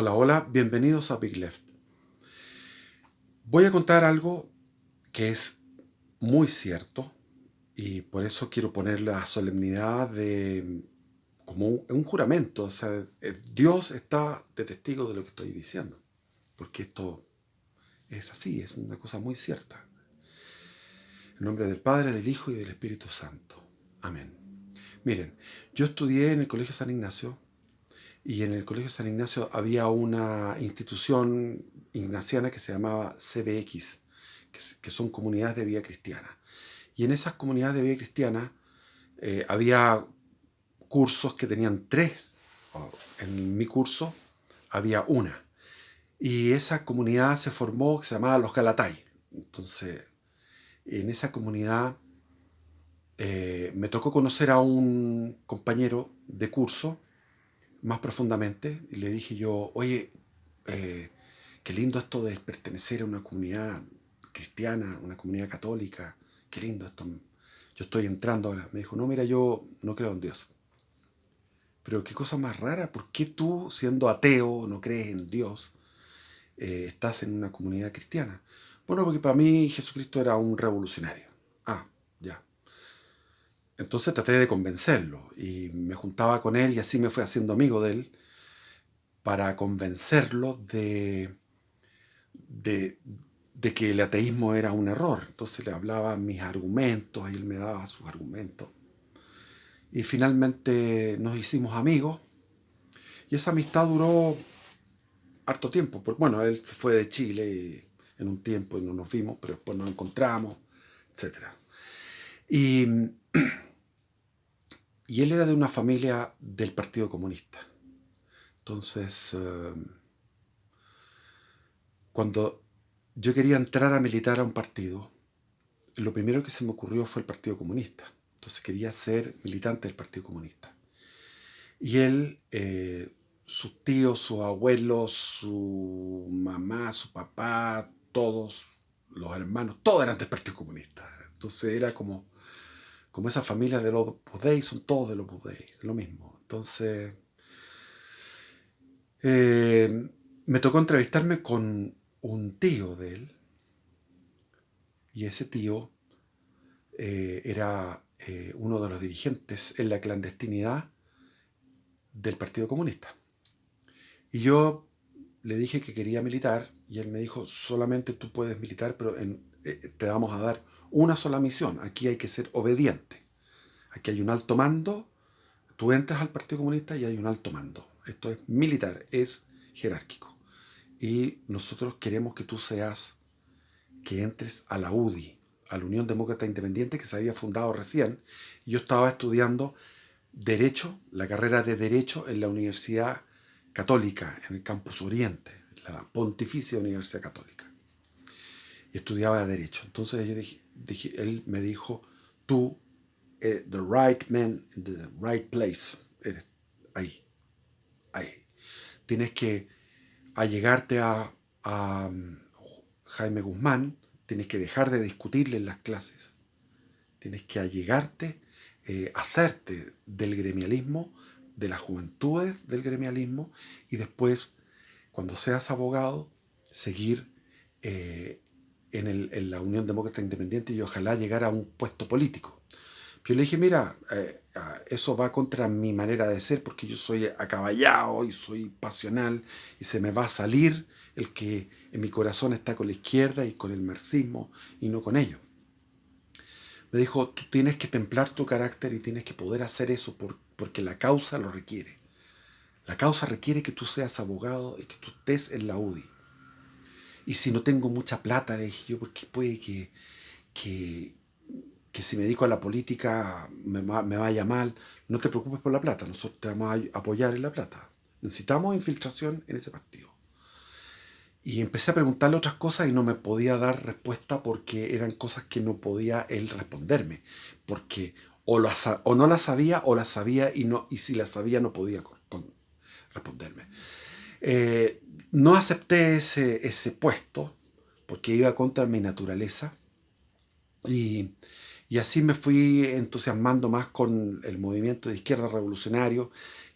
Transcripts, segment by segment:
Hola, hola, bienvenidos a Big Left. Voy a contar algo que es muy cierto y por eso quiero poner la solemnidad de como un juramento. O sea, Dios está de testigo de lo que estoy diciendo, porque esto es así, es una cosa muy cierta. En nombre del Padre, del Hijo y del Espíritu Santo. Amén. Miren, yo estudié en el Colegio San Ignacio. Y en el Colegio San Ignacio había una institución ignaciana que se llamaba CBX, que son comunidades de vida cristiana. Y en esas comunidades de vida cristiana había cursos que tenían tres. En mi curso había una. Y esa comunidad se formó, que se llamaba Los Galatay. Entonces, en esa comunidad me tocó conocer a un compañero de curso más profundamente y le dije yo, oye, eh, qué lindo esto de pertenecer a una comunidad cristiana, una comunidad católica, qué lindo esto. Yo estoy entrando ahora. Me dijo, no, mira, yo no creo en Dios. Pero qué cosa más rara, ¿por qué tú, siendo ateo, no crees en Dios, estás en una comunidad cristiana? Bueno, porque para mí Jesucristo era un revolucionario. Ah, ya. Entonces traté de convencerlo y me juntaba con él y así me fui haciendo amigo de él para convencerlo de, de que el ateísmo era un error. Entonces le hablaba mis argumentos y él me daba sus argumentos. Y finalmente nos hicimos amigos y esa amistad duró harto tiempo. Porque, bueno, él se fue de Chile en un tiempo y no nos vimos, pero después nos encontramos, etcétera. Y, y él era de una familia del Partido Comunista. Entonces, cuando yo quería entrar a militar a un partido, lo primero que se me ocurrió fue el Partido Comunista. Entonces quería ser militante del Partido Comunista. Y él, sus tíos, sus abuelos, su mamá, su papá, todos, los hermanos, todos eran del Partido Comunista. Entonces era como esa familia de los Dei, son todos de los Dei, lo mismo. Entonces me tocó entrevistarme con un tío de él, y ese tío era uno de los dirigentes en la clandestinidad del Partido Comunista. Y yo le dije que quería militar y él me dijo, solamente tú puedes militar, pero te vamos a dar una sola misión. Aquí hay que ser obediente. Aquí hay un alto mando. Tú entras al Partido Comunista y hay un alto mando. Esto es militar, es jerárquico. Y nosotros queremos que tú que entres a la UDI, a la Unión Demócrata Independiente, que se había fundado recién. Y yo estaba estudiando Derecho, la carrera de Derecho en la Universidad Católica, en el Campus Oriente, la Pontificia Universidad Católica. Y estudiaba Derecho. Entonces yo él me dijo, tú, the right man in the right place, eres ahí, ahí. Tienes que allegarte a Jaime Guzmán, tienes que dejar de discutirle en las clases, tienes que allegarte, hacerte del gremialismo, de las juventudes del gremialismo, y después, cuando seas abogado, seguir en la Unión Demócrata Independiente y ojalá llegar a un puesto político. Pero yo le dije, mira, eso va contra mi manera de ser porque yo soy acaballado y soy pasional y se me va a salir el que en mi corazón está con la izquierda y con el marxismo y no con ellos. Me dijo, tú tienes que templar tu carácter y tienes que poder hacer eso porque la causa lo requiere. La causa requiere que tú seas abogado y que tú estés en la UDI. Y si no tengo mucha plata, le dije yo, porque puede que, que si me dedico a la política me vaya mal. No te preocupes por la plata, nosotros te vamos a apoyar en la plata. Necesitamos infiltración en ese partido. Y empecé a preguntarle otras cosas y no me podía dar respuesta porque eran cosas que no podía él responderme. Porque o no las sabía o las sabía y si las sabía no podía responderme. Eh, no acepté ese puesto porque iba contra mi naturaleza y, y así me fui entusiasmando más con el movimiento de izquierda revolucionario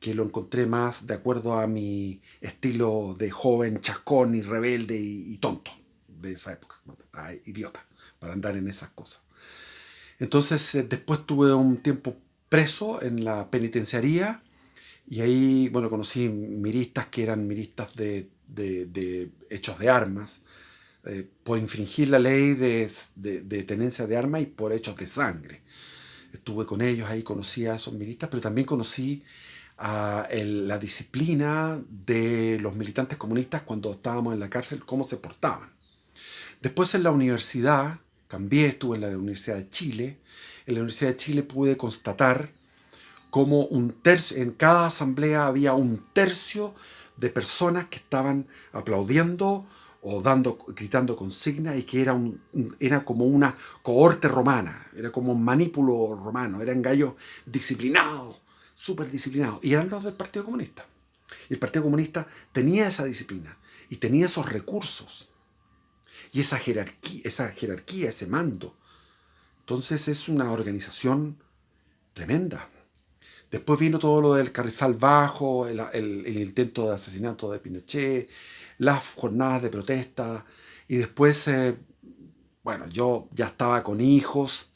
que lo encontré más de acuerdo a mi estilo de joven, chascón y rebelde y tonto de esa época, idiota, para andar en esas cosas. Entonces, después tuve un tiempo preso en la penitenciaría y ahí, bueno, conocí miristas que eran miristas de hechos de armas, por infringir la ley de tenencia de armas y por hechos de sangre. Estuve con ellos ahí, conocí a esos miristas, pero también conocí a la disciplina de los militantes comunistas cuando estábamos en la cárcel, cómo se portaban. Después en la universidad, cambié, estuve en la Universidad de Chile. En la Universidad de Chile pude constatar cómo en cada asamblea había un tercio de personas que estaban aplaudiendo o gritando consignas y que era como una cohorte romana, era como un manípulo romano, eran gallos disciplinados, súper disciplinados, y eran los del Partido Comunista. Y el Partido Comunista tenía esa disciplina y tenía esos recursos y esa jerarquía, ese mando. Entonces es una organización tremenda. Después vino todo lo del Carrizal Bajo, el intento de asesinato de Pinochet, las jornadas de protesta. Y después, bueno, yo ya estaba con hijos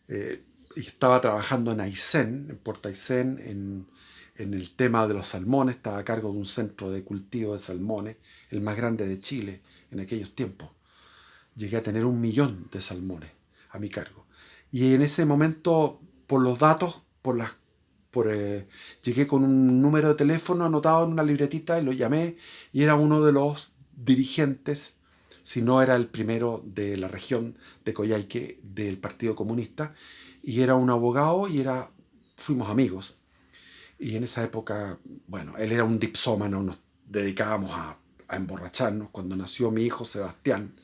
y estaba trabajando en Aysén, en Puerto Aysén, en el tema de los salmones. Estaba a cargo de un centro de cultivo de salmones, el más grande de Chile en aquellos tiempos. Llegué a tener 1.000.000 de salmones a mi cargo. Y en ese momento, por los datos, llegué con un número de teléfono anotado en una libretita y lo llamé y era uno de los dirigentes, si no era el primero de la región de Coyhaique del Partido Comunista, y era un abogado y fuimos amigos. Y en esa época, bueno, él era un dipsómano, nos dedicábamos a emborracharnos. Cuando nació mi hijo Sebastián,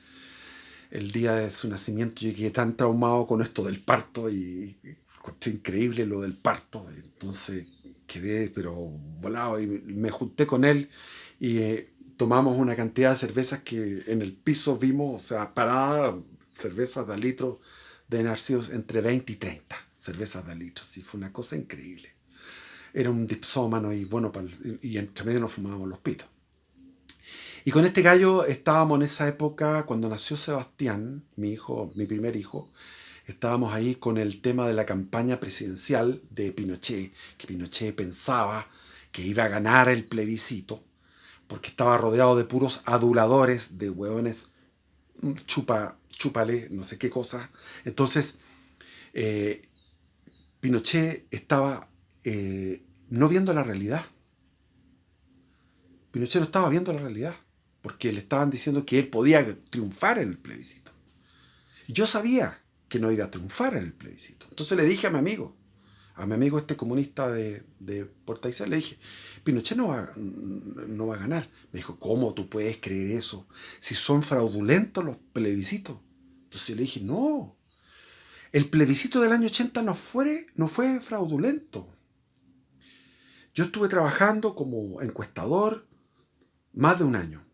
el día de su nacimiento, yo quedé tan traumado con esto del parto y encontré increíble lo del parto. Entonces quedé pero volado y me junté con él y tomamos una cantidad de cervezas que en el piso vimos, o sea, paradas, cervezas de litro de narcisos entre 20 y 30 cervezas de litro. Sí, fue una cosa increíble. Era un dipsómano y bueno, y entre medio nos fumábamos los pitos. Y con este gallo estábamos en esa época, cuando nació Sebastián, mi hijo, mi primer hijo, estábamos ahí con el tema de la campaña presidencial de Pinochet, que Pinochet pensaba que iba a ganar el plebiscito, porque estaba rodeado de puros aduladores, de hueones, chúpale, no sé qué cosa. Entonces, Pinochet estaba no viendo la realidad. Pinochet no estaba viendo la realidad, porque le estaban diciendo que él podía triunfar en el plebiscito. Yo sabía que no iba a triunfar en el plebiscito. Entonces le dije a mi amigo este comunista de Puerto Aysén, le dije, Pinochet no va a ganar. Me dijo, ¿cómo tú puedes creer eso? Si son fraudulentos los plebiscitos. Entonces le dije, no, el plebiscito del año 80 no fue fraudulento. Yo estuve trabajando como encuestador más de un año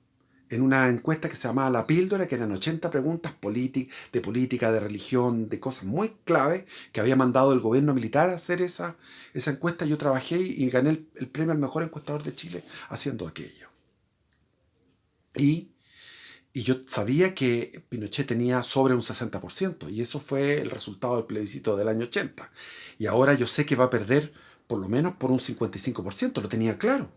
en una encuesta que se llamaba La Píldora, que eran 80 preguntas de política, de religión, de cosas muy claves que había mandado el gobierno militar a hacer esa encuesta. Yo trabajé y gané el premio al mejor encuestador de Chile haciendo aquello. Y yo sabía que Pinochet tenía sobre un 60%, y eso fue el resultado del plebiscito del año 80. Y ahora yo sé que va a perder por lo menos por un 55%, lo tenía claro.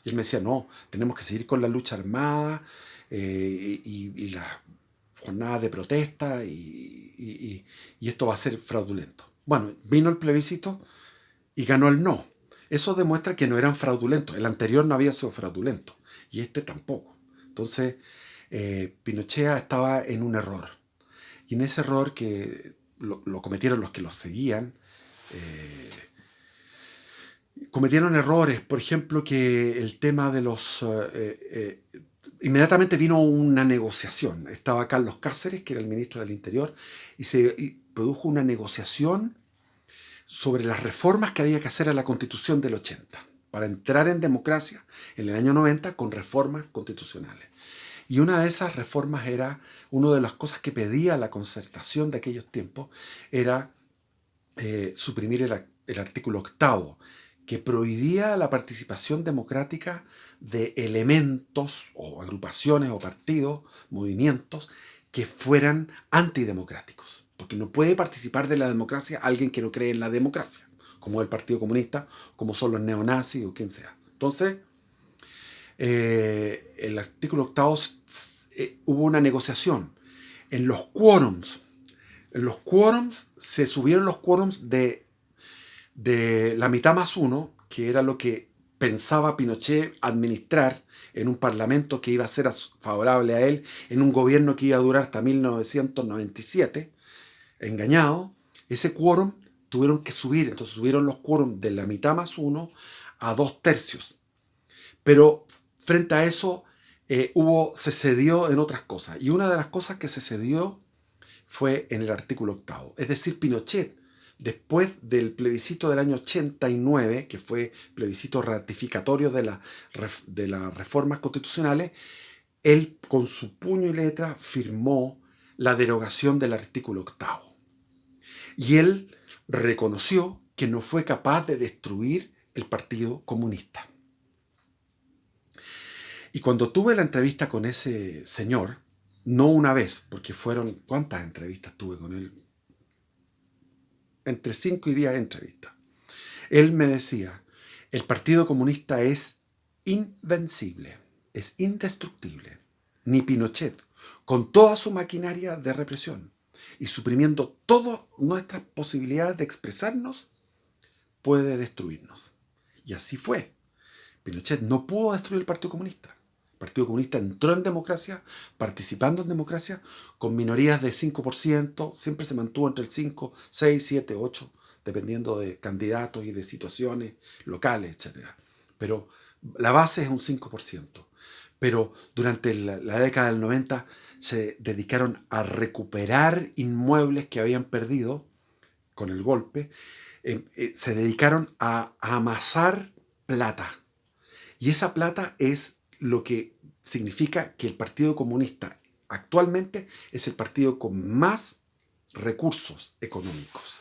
Y él me decía, no, tenemos que seguir con la lucha armada y las jornadas de protesta y esto va a ser fraudulento. Bueno, vino el plebiscito y ganó el no. Eso demuestra que no eran fraudulentos. El anterior no había sido fraudulento y este tampoco. Entonces, Pinochet estaba en un error. Y en ese error que lo cometieron los que lo seguían, cometieron errores, por ejemplo, que el tema de los... inmediatamente vino una negociación. Estaba Carlos Cáceres, que era el ministro del Interior, y produjo una negociación sobre las reformas que había que hacer a la Constitución del 80, para entrar en democracia en el año 90 con reformas constitucionales. Y una de esas reformas era, una de las cosas que pedía la Concertación de aquellos tiempos, era suprimir el artículo 8º, que prohibía la participación democrática de elementos o agrupaciones o partidos, movimientos que fueran antidemocráticos. Porque no puede participar de la democracia alguien que no cree en la democracia, como el Partido Comunista, como son los neonazis o quien sea. Entonces, el artículo octavo, hubo una negociación en los quórums. En los quórums se subieron los quórums de la mitad más uno, que era lo que pensaba Pinochet administrar en un parlamento que iba a ser favorable a él, en un gobierno que iba a durar hasta 1997, engañado. Ese quórum tuvieron que subir, entonces subieron los quórums de la mitad más uno a 2/3. Pero frente a eso se cedió en otras cosas. Y una de las cosas que se cedió fue en el artículo octavo. Es decir, Pinochet, después del plebiscito del año 89, que fue plebiscito ratificatorio de las reformas constitucionales, él con su puño y letra firmó la derogación del artículo octavo. Y él reconoció que no fue capaz de destruir el Partido Comunista. Y cuando tuve la entrevista con ese señor, no una vez, porque fueron, ¿cuántas entrevistas tuve con él? Entre 5 y 10 entrevistas. Él me decía, el Partido Comunista es invencible, es indestructible. Ni Pinochet, con toda su maquinaria de represión y suprimiendo todas nuestras posibilidades de expresarnos, puede destruirnos. Y así fue. Pinochet no pudo destruir el Partido Comunista. El Partido Comunista entró en democracia, participando en democracia, con minorías de 5%, siempre se mantuvo entre el 5, 6, 7, 8, dependiendo de candidatos y de situaciones locales, etc. Pero la base es un 5%. Pero durante la década del 90 se dedicaron a recuperar inmuebles que habían perdido con el golpe, se dedicaron a amasar plata. Y esa plata es lo que significa que el Partido Comunista actualmente es el partido con más recursos económicos.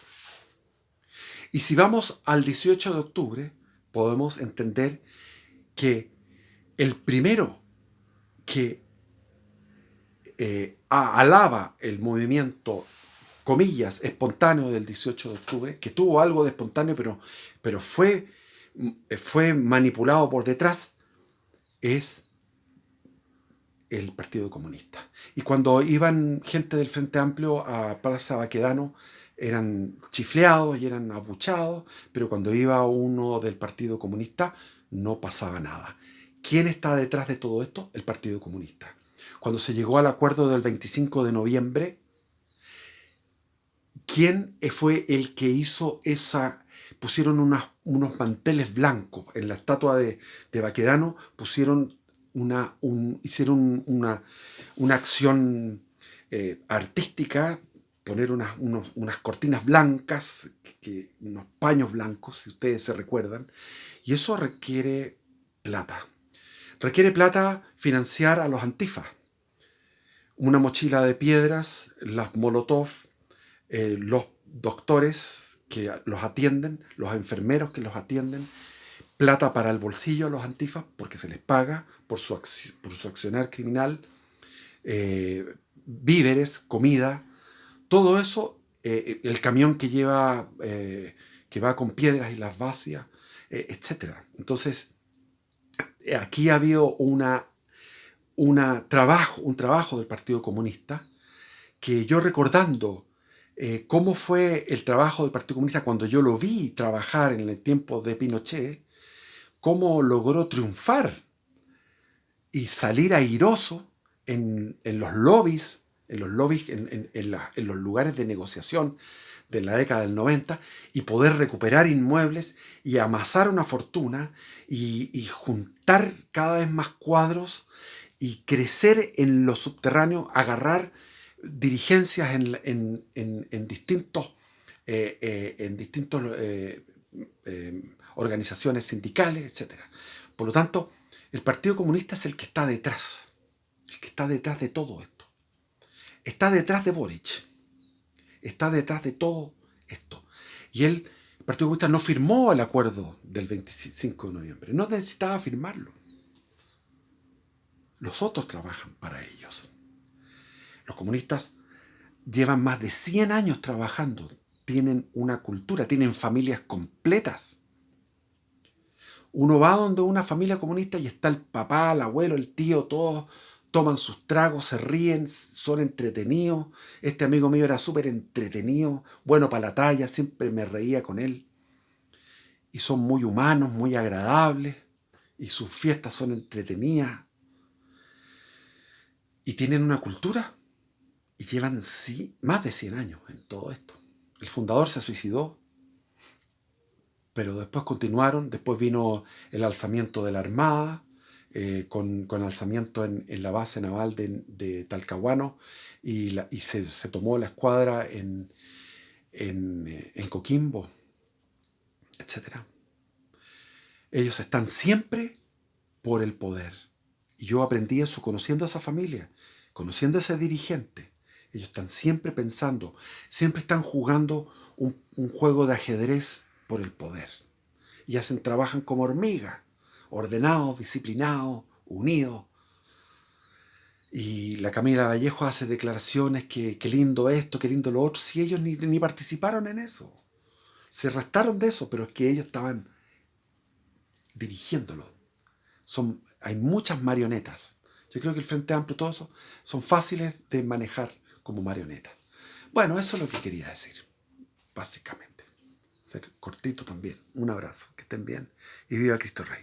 Y si vamos al 18 de octubre, podemos entender que el primero que alaba el movimiento, comillas, espontáneo del 18 de octubre, que tuvo algo de espontáneo, pero fue manipulado por detrás, es el Partido Comunista. Y cuando iban gente del Frente Amplio a Plaza Baquedano, eran chifleados y eran abuchados, pero cuando iba uno del Partido Comunista, no pasaba nada. ¿Quién está detrás de todo esto? El Partido Comunista. Cuando se llegó al acuerdo del 25 de noviembre, ¿quién fue el que hizo esa? Pusieron unos manteles blancos en la estatua de Baquedano, hicieron una acción artística, poner unas cortinas blancas, unos paños blancos, si ustedes se recuerdan, y eso requiere plata. Requiere plata financiar a los antifas. Una mochila de piedras, las molotov, los doctores que los atienden, los enfermeros que los atienden, plata para el bolsillo a los antifas, porque se les paga por su accionar criminal, víveres, comida, todo eso, el camión que va con piedras y las vacía, etc. Entonces, aquí ha habido un trabajo del Partido Comunista, que yo recordando cómo fue el trabajo del Partido Comunista cuando yo lo vi trabajar en el tiempo de Pinochet, cómo logró triunfar y salir airoso en los lobbies, en los lugares de negociación de la década del 90, y poder recuperar inmuebles y amasar una fortuna y juntar cada vez más cuadros y crecer en lo subterráneo, agarrar dirigencias en distintos organizaciones sindicales, etc. Por lo tanto, el Partido Comunista es el que está detrás de todo esto. Está detrás de Boric, está detrás de todo esto. Y él Partido Comunista no firmó el acuerdo del 25 de noviembre. No necesitaba firmarlo. Los otros trabajan para ellos. Los comunistas llevan más de 100 años trabajando. Tienen una cultura, tienen familias completas. Uno va donde una familia comunista y está el papá, el abuelo, el tío, todos toman sus tragos, se ríen, son entretenidos. Este amigo mío era súper entretenido, bueno para la talla, siempre me reía con él. Y son muy humanos, muy agradables, y sus fiestas son entretenidas. Y tienen una cultura, y llevan más de 100 años en todo esto. El fundador se suicidó, pero después continuaron, después vino el alzamiento de la Armada, con alzamiento en la base naval de Talcahuano, y se tomó la escuadra en Coquimbo, etc. Ellos están siempre por el poder. Y yo aprendí eso conociendo a esa familia, conociendo a ese dirigente. Ellos están siempre pensando, siempre están jugando un juego de ajedrez por el poder. Y trabajan como hormigas, ordenados, disciplinados, unidos. Y la Camila Vallejo hace declaraciones que qué lindo esto, qué lindo lo otro, si ellos ni participaron en eso. Se restaron de eso, pero es que ellos estaban dirigiéndolo. Hay muchas marionetas. Yo creo que el Frente Amplio, todo eso, son fáciles de manejar como marionetas. Bueno, eso es lo que quería decir, básicamente. Ser cortito también. Un abrazo, que estén bien y viva Cristo Rey.